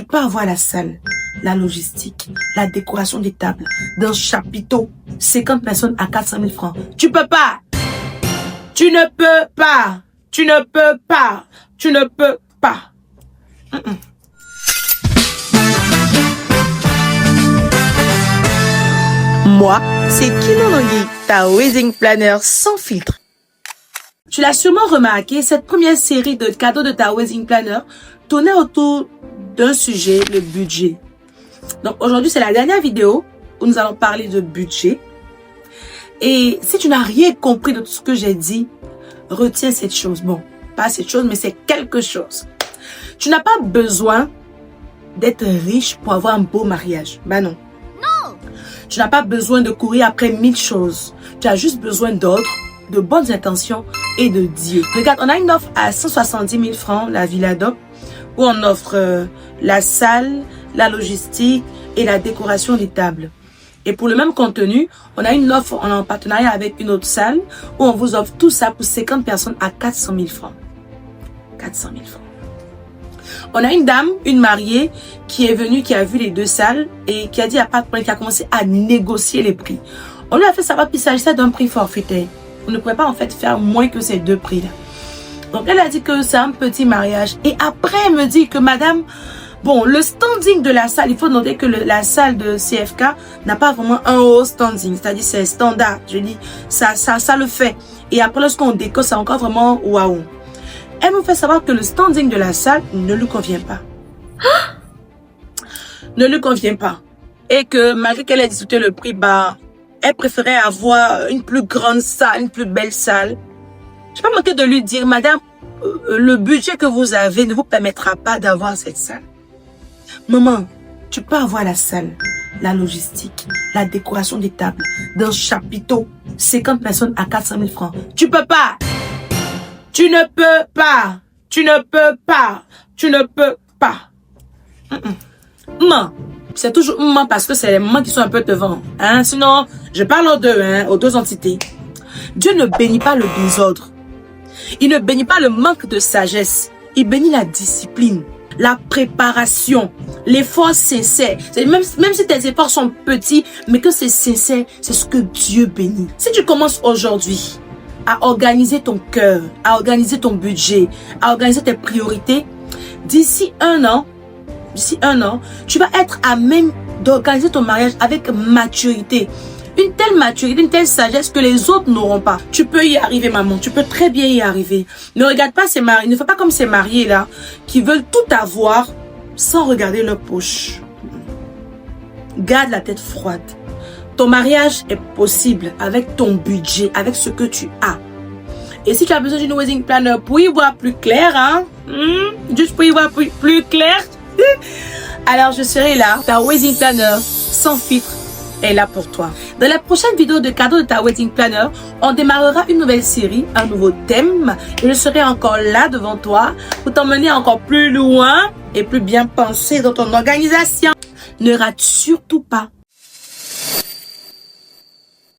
peux avoir la salle, la logistique, la décoration des tables, d'un chapiteau, 50 personnes à 400 000 francs. Tu peux pas. Tu ne peux pas. Tu ne peux pas. Tu ne peux pas. Moi, c'est Kinon Nongui, ta wedding planner sans filtre. Tu l'as sûrement remarqué, cette première série de cadeaux de ta wedding planner tournait autour d'un sujet, le budget. Donc aujourd'hui, c'est la dernière vidéo où nous allons parler de budget. Et si tu n'as rien compris de tout ce que j'ai dit, retiens cette chose. Bon, pas cette chose, mais c'est quelque chose. Tu n'as pas besoin d'être riche pour avoir un beau mariage. Ben non. Tu n'as pas besoin de courir après 1000 choses. Tu as juste besoin d'ordre, de bonnes intentions et de Dieu. Regarde, on a une offre à 170 000 francs, la Villa Dop, où on offre la salle, la logistique et la décoration des tables. Et pour le même contenu, on a une offre en partenariat avec une autre salle où on vous offre tout ça pour 50 personnes à 400 000 francs. 400 000 francs. On a une dame, une mariée, qui est venue, qui a vu les deux salles et qui a dit à pas de problème, qui a commencé à négocier les prix. On lui a fait savoir qu'il s'agissait d'un prix forfaitaire. On ne pouvait pas en fait faire moins que ces deux prix-là. Donc elle a dit que c'est un petit mariage. Et après elle me dit que madame, bon, le standing de la salle, il faut noter que la salle de CFK n'a pas vraiment un haut standing. C'est-à-dire c'est standard. Je dis, ça le fait. Et après lorsqu'on décore, c'est encore vraiment waouh. Elle me fait savoir que le standing de la salle ne lui convient pas. Ne lui convient pas. Et que malgré qu'elle ait discuté le prix, bah, elle préférait avoir une plus grande salle, une plus belle salle. Je n'ai pas manqué de lui dire, madame, le budget que vous avez ne vous permettra pas d'avoir cette salle. Maman, tu peux avoir la salle, la logistique, la décoration des tables, d'un chapiteau, 50 personnes à 400 000 francs. Tu peux pas. Tu ne peux pas. Tu ne peux pas. Tu ne peux pas. Maman, c'est toujours maman parce que c'est les mamans qui sont un peu devant. Hein? Sinon, je parle aux deux, hein, aux deux entités. Dieu ne bénit pas le désordre. Il ne bénit pas le manque de sagesse. Il bénit la discipline, la préparation, l'effort sincère. Même si tes efforts sont petits, mais que c'est sincère, c'est ce que Dieu bénit. Si tu commences aujourd'hui à organiser ton cœur, à organiser ton budget, à organiser tes priorités, d'ici un an, tu vas être à même d'organiser ton mariage avec maturité. Une telle maturité, une telle sagesse que les autres n'auront pas. Tu peux y arriver, maman. Tu peux très bien y arriver. Ne regarde pas ces mariés. Ne fais pas comme ces mariés-là qui veulent tout avoir sans regarder leur poche. Garde la tête froide. Ton mariage est possible avec ton budget, avec ce que tu as. Et si tu as besoin d'une wedding planner pour y voir plus clair, hein, juste pour y voir plus clair, alors je serai là. Ta wedding planner sans filtre est là pour toi. Dans la prochaine vidéo de cadeau de ta wedding planner, on démarrera une nouvelle série, un nouveau thème. Et je serai encore là devant toi pour t'emmener encore plus loin et plus bien pensé dans ton organisation. Ne rate surtout pas